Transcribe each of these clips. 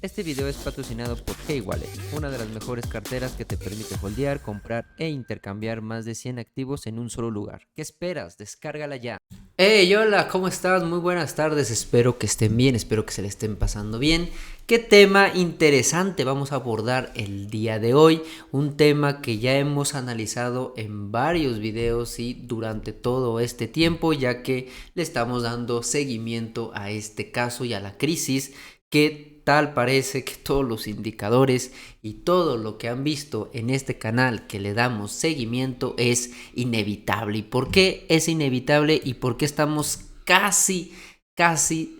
Este video es patrocinado por K-Wallet, una de las mejores carteras que te permite holdear, comprar e intercambiar más de 100 activos en un solo lugar. ¿Qué esperas? Descárgala ya. Hey, hola, ¿cómo estás? Muy buenas tardes, espero que estén bien, espero que se le estén pasando bien. ¿Qué tema interesante vamos a abordar el día de hoy? Un tema que ya hemos analizado en varios videos y durante todo este tiempo, ya que le estamos dando seguimiento a este caso y a la crisis que tal parece que todos los indicadores y todo lo que han visto en este canal que le damos seguimiento es inevitable. ¿Y por qué es inevitable y por qué estamos casi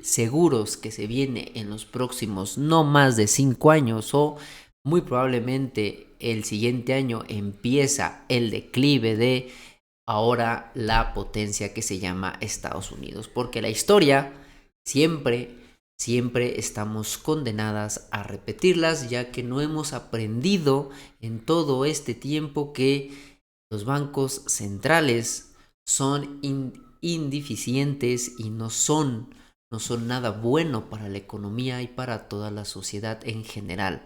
seguros que se viene en los próximos no más de 5 años o muy probablemente el siguiente año empieza el declive de ahora la potencia que se llama Estados Unidos? Porque la historia siempre estamos condenadas a repetirlas, ya que no hemos aprendido en todo este tiempo que los bancos centrales son indeficientes y no son nada bueno para la economía y para toda la sociedad en general.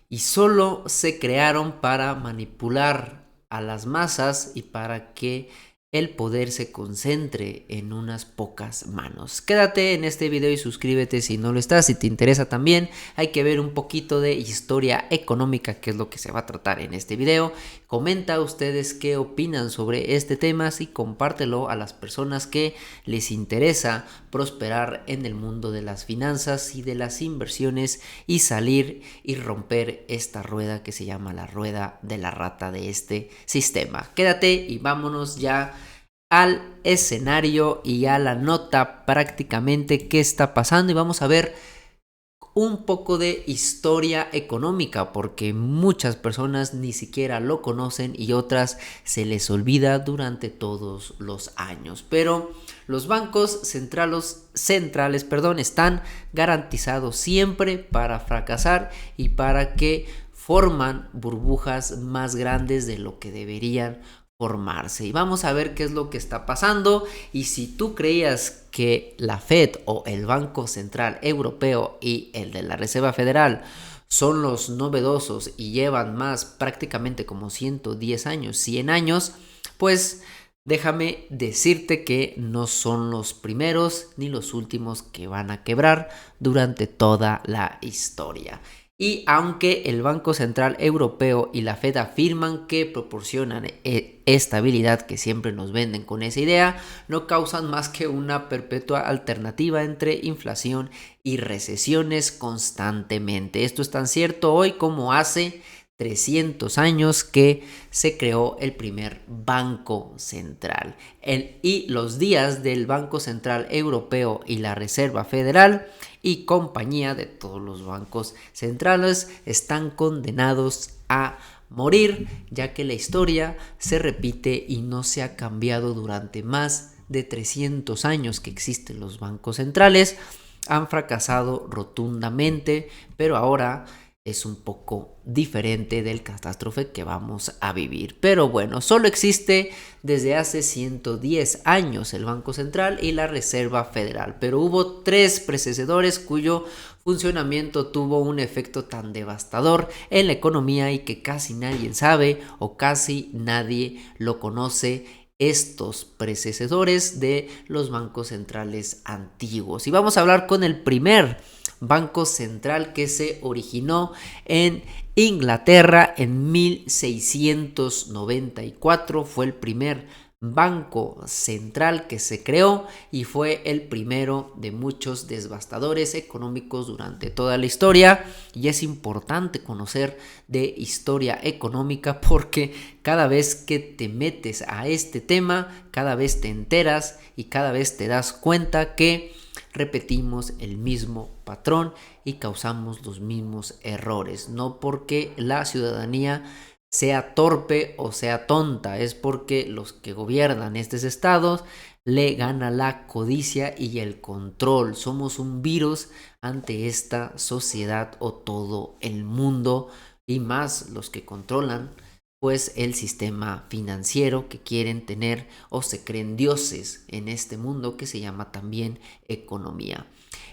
Y solo se crearon para manipular a las masas y para que el poder se concentre en unas pocas manos. Quédate en este video y suscríbete si no lo estás. Si te interesa también, hay que ver un poquito de historia económica, que es lo que se va a tratar en este video. Comenta ustedes qué opinan sobre este tema y compártelo a las personas que les interesa prosperar en el mundo de las finanzas y de las inversiones y salir y romper esta rueda que se llama la rueda de la rata de este sistema. Quédate y vámonos ya al escenario y a la nota prácticamente qué está pasando, y vamos a ver un poco de historia económica, porque muchas personas ni siquiera lo conocen y otras se les olvida durante todos los años. Pero los bancos centrales, están garantizados siempre para fracasar y para que forman burbujas más grandes de lo que deberían formarse. Y vamos a ver qué es lo que está pasando. Y si tú creías que la Fed o el Banco Central Europeo y el de la Reserva Federal son los novedosos y llevan más prácticamente como 110 años, 100 años, pues déjame decirte que no son los primeros ni los últimos que van a quebrar durante toda la historia. Y aunque el Banco Central Europeo y la Fed afirman que proporcionan estabilidad, que siempre nos venden con esa idea, no causan más que una perpetua alternativa entre inflación y recesiones constantemente. Esto es tan cierto hoy como hace 300 años que se creó el primer banco central. Y los días del Banco Central Europeo y la Reserva Federal y compañía de todos los bancos centrales están condenados a morir, ya que la historia se repite y no se ha cambiado durante más de 300 años que existen los bancos centrales. Han fracasado rotundamente, pero ahora es un poco diferente del catástrofe que vamos a vivir. Pero bueno, solo existe desde hace 110 años el Banco Central y la Reserva Federal, pero hubo 3 predecesores cuyo funcionamiento tuvo un efecto tan devastador en la economía y que casi nadie sabe o casi nadie lo conoce, estos predecesores de los bancos centrales antiguos. Y vamos a hablar con el primer banco central, que se originó en Inglaterra en 1694. Fue el primer banco central que se creó y fue el primero de muchos devastadores económicos durante toda la historia. Y es importante conocer de historia económica, porque cada vez que te metes a este tema, cada vez te enteras y cada vez te das cuenta que repetimos el mismo patrón y causamos los mismos errores. No porque la ciudadanía sea torpe o sea tonta, es porque los que gobiernan estos estados le gana la codicia y el control. Somos un virus ante esta sociedad o todo el mundo, y más los que controlan pues el sistema financiero que quieren tener o se creen dioses en este mundo que se llama también economía.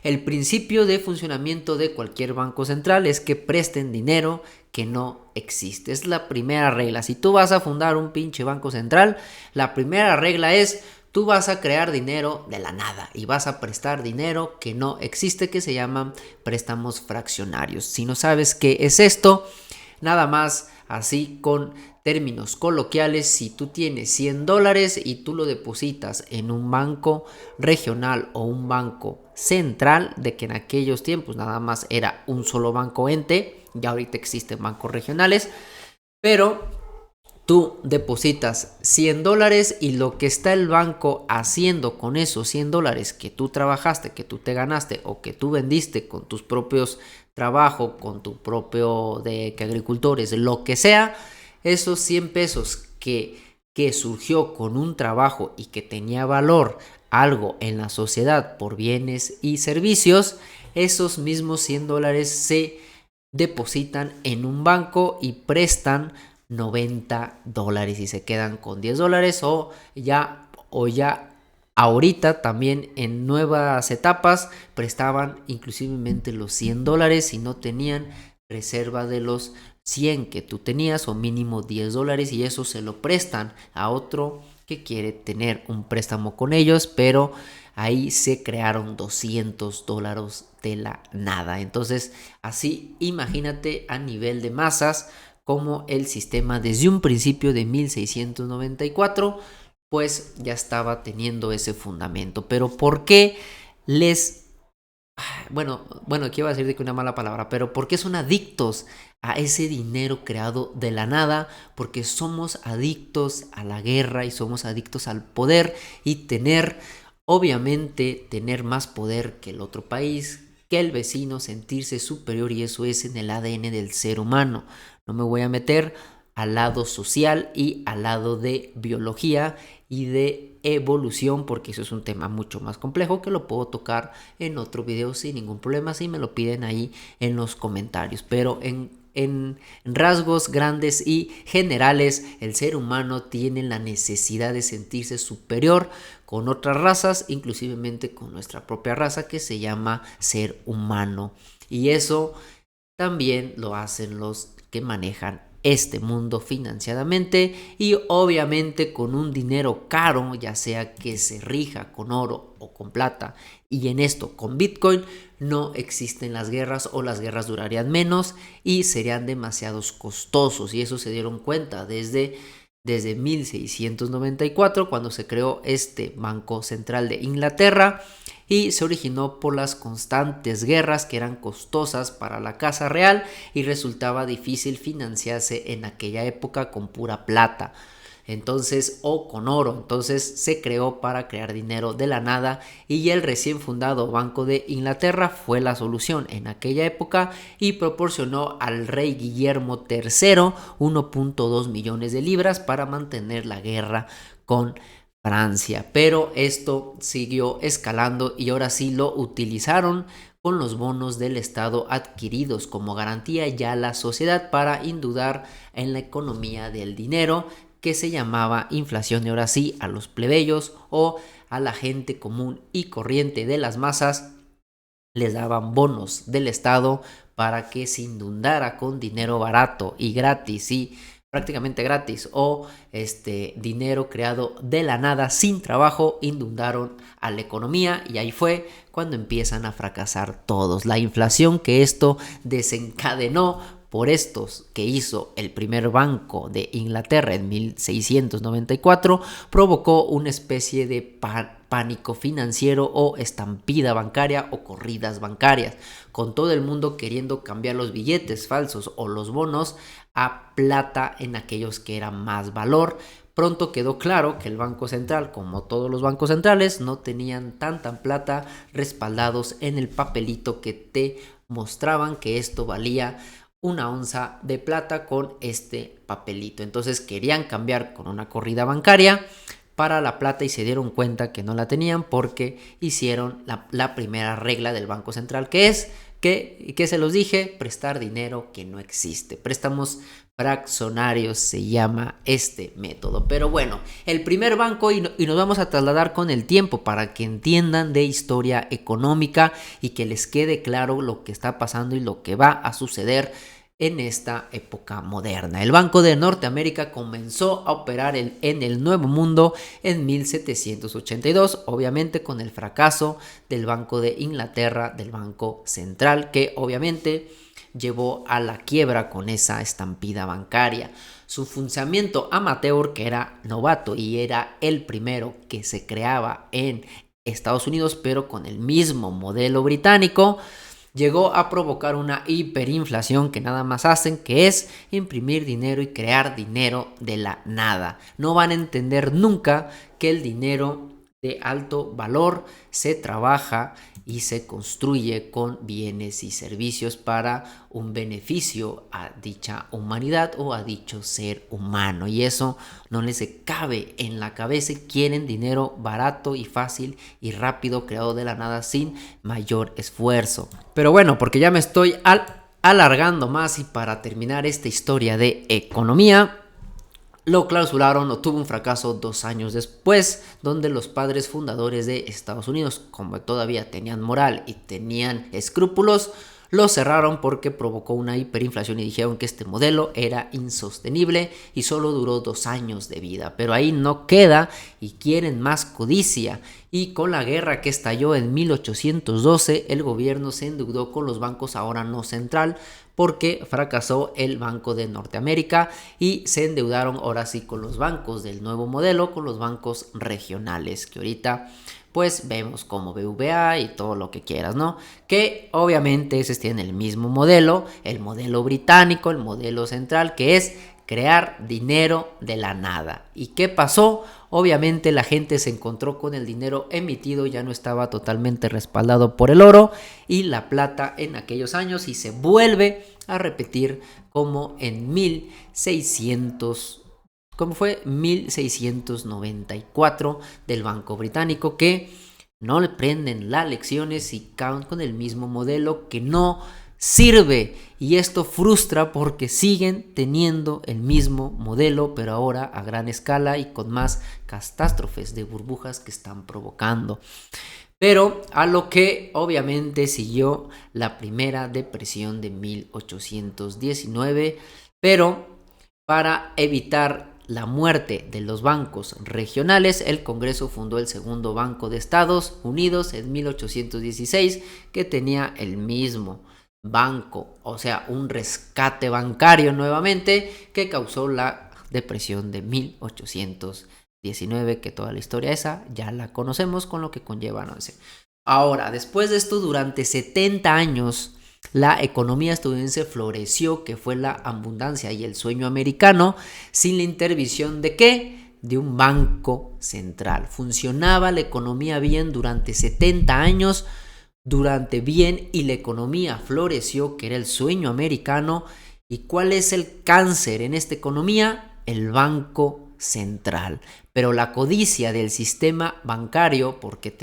El principio de funcionamiento de cualquier banco central es que presten dinero que no existe. Es la primera regla. Si tú vas a fundar un pinche banco central, la primera regla es: tú vas a crear dinero de la nada y vas a prestar dinero que no existe, que se llaman préstamos fraccionarios. Si no sabes qué es esto, nada más así con términos coloquiales, si tú tienes $100 y tú lo depositas en un banco regional o un banco central, de que en aquellos tiempos nada más era un solo banco ente, ya ahorita existen bancos regionales, pero tú depositas $100 y lo que está el banco haciendo con esos $100 que tú trabajaste, que tú te ganaste o que tú vendiste con tus propios trabajos, con tu propio de que agricultores, lo que sea, esos 100 pesos que surgió con un trabajo y que tenía valor algo en la sociedad por bienes y servicios, esos mismos $100 se depositan en un banco y prestan $90 y se quedan con $10 o ya ahorita también en nuevas etapas prestaban inclusivemente los $100 si no tenían reserva de los 100 que tú tenías o mínimo $10 y eso se lo prestan a otro que quiere tener un préstamo con ellos, pero ahí se crearon $200 de la nada. Entonces así imagínate a nivel de masas como el sistema desde un principio de 1694 pues ya estaba teniendo ese fundamento. Pero ¿por qué les... Bueno, aquí iba a decir de que una mala palabra, pero ¿por qué son adictos a ese dinero creado de la nada? Porque somos adictos a la guerra y somos adictos al poder y obviamente, tener más poder que el otro país, que el vecino, sentirse superior, y eso es en el ADN del ser humano. No me voy a meter al lado social y al lado de biología y de evolución, porque eso es un tema mucho más complejo que lo puedo tocar en otro video sin ningún problema si me lo piden ahí en los comentarios. Pero en rasgos grandes y generales, el ser humano tiene la necesidad de sentirse superior con otras razas, inclusivemente con nuestra propia raza que se llama ser humano. Y eso también lo hacen los que manejan este mundo financieramente y obviamente con un dinero caro, ya sea que se rija con oro o con plata, y en esto con Bitcoin no existen las guerras o las guerras durarían menos y serían demasiados costosos, y eso se dieron cuenta desde 1694 cuando se creó este Banco Central de Inglaterra y se originó por las constantes guerras que eran costosas para la casa real y resultaba difícil financiarse en aquella época con pura plata, entonces, o con oro. Entonces se creó para crear dinero de la nada y el recién fundado Banco de Inglaterra fue la solución en aquella época y proporcionó al rey Guillermo III 1.2 millones de libras para mantener la guerra con Francia, pero esto siguió escalando y ahora sí lo utilizaron con los bonos del Estado adquiridos como garantía ya a la sociedad para indudar en la economía del dinero, que se llamaba inflación, y ahora sí a los plebeyos o a la gente común y corriente de las masas les daban bonos del Estado para que se inundara con dinero barato y gratis y prácticamente gratis o dinero creado de la nada sin trabajo, inundaron a la economía y ahí fue cuando empiezan a fracasar todos. La inflación que esto desencadenó por estos que hizo el primer banco de Inglaterra en 1694 provocó una especie de pánico financiero o estampida bancaria o corridas bancarias, con todo el mundo queriendo cambiar los billetes falsos o los bonos a plata en aquellos que eran más valor. Pronto quedó claro que el Banco Central, como todos los bancos centrales, no tenían tanta plata respaldados en el papelito que te mostraban que esto valía una onza de plata con este papelito. Entonces querían cambiar con una corrida bancaria para la plata y se dieron cuenta que no la tenían porque hicieron la primera regla del Banco Central, que es ¿Qué se los dije? Prestar dinero que no existe. Préstamos fraccionarios se llama este método. Pero bueno, el primer banco, y nos vamos a trasladar con el tiempo para que entiendan de historia económica y que les quede claro lo que está pasando y lo que va a suceder en esta época moderna. El Banco de Norteamérica comenzó a operar en el Nuevo Mundo en 1782, obviamente con el fracaso del Banco de Inglaterra, del Banco Central, que obviamente llevó a la quiebra con esa estampida bancaria. Su funcionamiento amateur, que era novato y era el primero que se creaba en Estados Unidos, pero con el mismo modelo británico, llegó a provocar una hiperinflación que nada más hacen, que es imprimir dinero y crear dinero de la nada. No van a entender nunca que el dinero de alto valor se trabaja y se construye con bienes y servicios para un beneficio a dicha humanidad o a dicho ser humano, y eso no les cabe en la cabeza. Quieren dinero barato y fácil y rápido, creado de la nada sin mayor esfuerzo. Pero bueno, porque ya me estoy alargando más, y para terminar esta historia de economía, lo clausuraron o tuvo un fracaso 2 años después, donde los padres fundadores de Estados Unidos, como todavía tenían moral y tenían escrúpulos, lo cerraron porque provocó una hiperinflación y dijeron que este modelo era insostenible y solo duró 2 años de vida. Pero ahí no queda y quieren más codicia. Y con la guerra que estalló en 1812, el gobierno se endeudó con los bancos ahora no central, porque fracasó el Banco de Norteamérica, y se endeudaron ahora sí con los bancos del nuevo modelo, con los bancos regionales, que ahorita pues vemos como BBVA y todo lo que quieras, ¿no? Que obviamente esos tienen el mismo modelo, el modelo británico, el modelo central, que es crear dinero de la nada. ¿Y qué pasó? Obviamente la gente se encontró con el dinero emitido, ya no estaba totalmente respaldado por el oro y la plata en aquellos años, y se vuelve a repetir como en 1694 del Banco Británico, que no le prenden las lecciones y caen con el mismo modelo que no sirve, y esto frustra porque siguen teniendo el mismo modelo, pero ahora a gran escala y con más catástrofes de burbujas que están provocando. Pero a lo que obviamente siguió la primera depresión de 1819, pero para evitar la muerte de los bancos regionales, el Congreso fundó el segundo Banco de Estados Unidos en 1816, que tenía el mismo banco, o sea, un rescate bancario nuevamente, que causó la depresión de 1819, que toda la historia esa ya la conocemos con lo que conlleva, no sé. Ahora, después de esto, durante 70 años, la economía estadounidense floreció, que fue la abundancia y el sueño americano, sin la intervención de ¿qué? De un banco central. Funcionaba la economía bien durante 70 años, y la economía floreció, que era el sueño americano. ¿Y cuál es el cáncer en esta economía? El Banco Central. Pero la codicia del sistema bancario, porque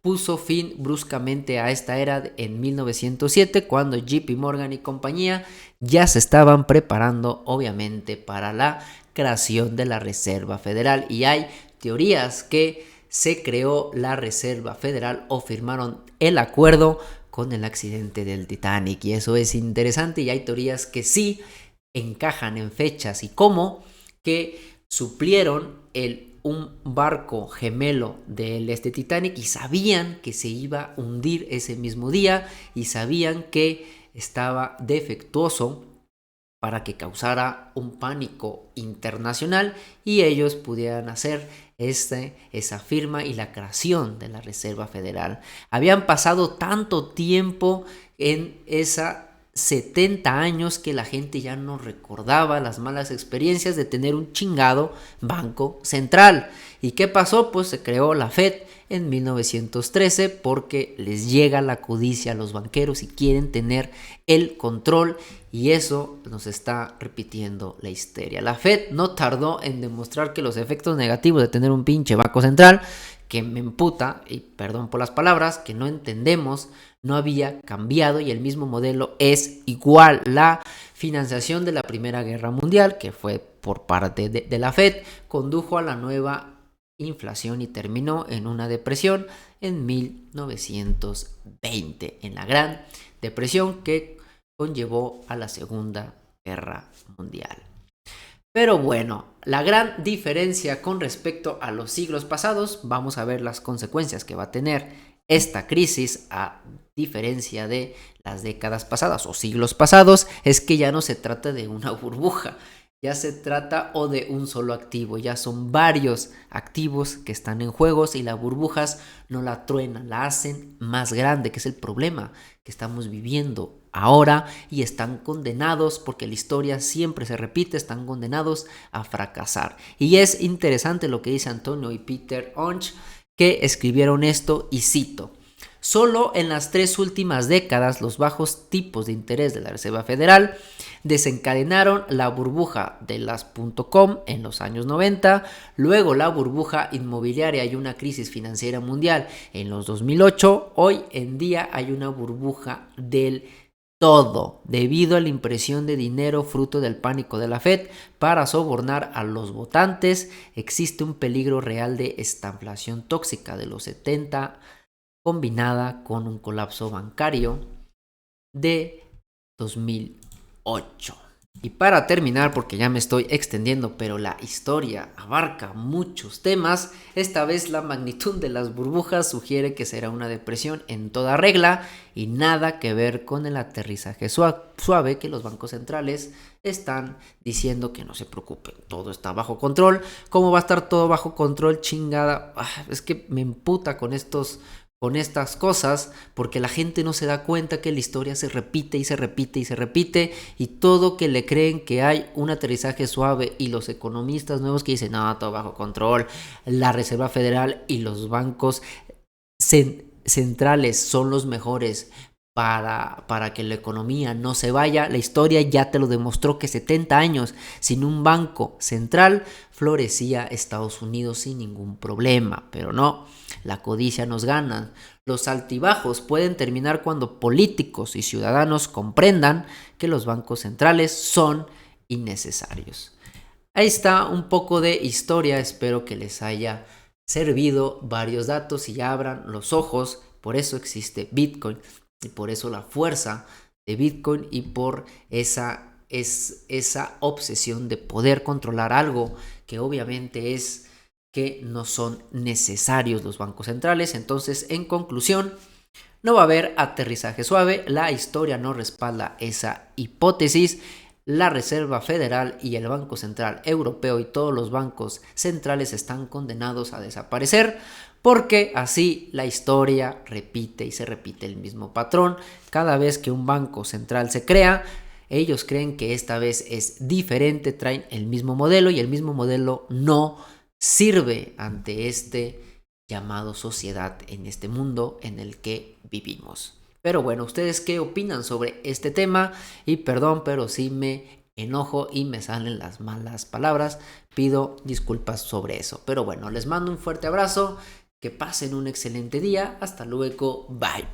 puso fin bruscamente a esta era en 1907, cuando JP Morgan y compañía ya se estaban preparando obviamente para la creación de la Reserva Federal, y hay teorías que se creó la Reserva Federal o firmaron el acuerdo con el accidente del Titanic, y eso es interesante, y hay teorías que sí encajan en fechas y cómo que suplieron un barco gemelo del Titanic, y sabían que se iba a hundir ese mismo día, y sabían que estaba defectuoso para que causara un pánico internacional y ellos pudieran hacer esa firma y la creación de la Reserva Federal. Habían pasado tanto tiempo en esa 70 años que la gente ya no recordaba las malas experiencias de tener un chingado banco central. ¿Y qué pasó? Pues se creó la Fed en 1913 porque les llega la codicia a los banqueros y quieren tener el control, y eso nos está repitiendo la historia. La Fed no tardó en demostrar que los efectos negativos de tener un pinche banco central, que me emputa, y perdón por las palabras, que no entendemos, no había cambiado y el mismo modelo es igual. La financiación de la Primera Guerra Mundial, que fue por parte de la Fed, condujo a la nueva inflación y terminó en una depresión en 1920, en la Gran Depresión que conllevó a la Segunda Guerra Mundial. Pero bueno, la gran diferencia con respecto a los siglos pasados, vamos a ver las consecuencias que va a tener esta crisis a diferencia de las décadas pasadas o siglos pasados, es que ya no se trata de una burbuja, ya se trata o de un solo activo, ya son varios activos que están en juegos y las burbujas no la truenan, la hacen más grande, que es el problema que estamos viviendo ahora y están condenados, porque la historia siempre se repite, están condenados a fracasar. Y es interesante lo que dice Antonio y Peter Onch, que escribieron esto y cito: solo en las 3 últimas décadas los bajos tipos de interés de la Reserva Federal desencadenaron la burbuja de las .com en los años 90, luego la burbuja inmobiliaria y una crisis financiera mundial en los 2008, hoy en día hay una burbuja del todo, debido a la impresión de dinero fruto del pánico de la Fed para sobornar a los votantes. Existe un peligro real de estanflación tóxica de los 70 combinada con un colapso bancario de 2008. Y para terminar, porque ya me estoy extendiendo, pero la historia abarca muchos temas, esta vez la magnitud de las burbujas sugiere que será una depresión en toda regla y nada que ver con el aterrizaje suave que los bancos centrales están diciendo que no se preocupen, todo está bajo control. ¿Cómo va a estar todo bajo control, chingada? Es que me emputa con estas cosas, porque la gente no se da cuenta que la historia se repite y se repite y se repite, y todo que le creen que hay un aterrizaje suave, y los economistas nuevos que dicen no, todo bajo control, la Reserva Federal y los bancos centrales son los mejores para que la economía no se vaya. La historia ya te lo demostró, que 70 años sin un banco central florecía Estados Unidos sin ningún problema, pero no, la codicia nos gana. Los altibajos pueden terminar cuando políticos y ciudadanos comprendan que los bancos centrales son innecesarios. Ahí está un poco de historia, espero que les haya servido varios datos y abran los ojos. Por eso existe Bitcoin y por eso la fuerza de Bitcoin y por esa obsesión de poder controlar algo que obviamente es que no son necesarios los bancos centrales. Entonces, en conclusión, no va a haber aterrizaje suave, la historia no respalda esa hipótesis. La Reserva Federal y el Banco Central Europeo y todos los bancos centrales están condenados a desaparecer, porque así la historia repite y se repite el mismo patrón. Cada vez que un banco central se crea, ellos creen que esta vez es diferente, traen el mismo modelo y el mismo modelo no sirve ante este llamado sociedad, en este mundo en el que vivimos. Pero bueno, ¿ustedes qué opinan sobre este tema? Y perdón, pero sí me enojo y me salen las malas palabras. Pido disculpas sobre eso. Pero bueno, les mando un fuerte abrazo. Que pasen un excelente día. Hasta luego. Bye.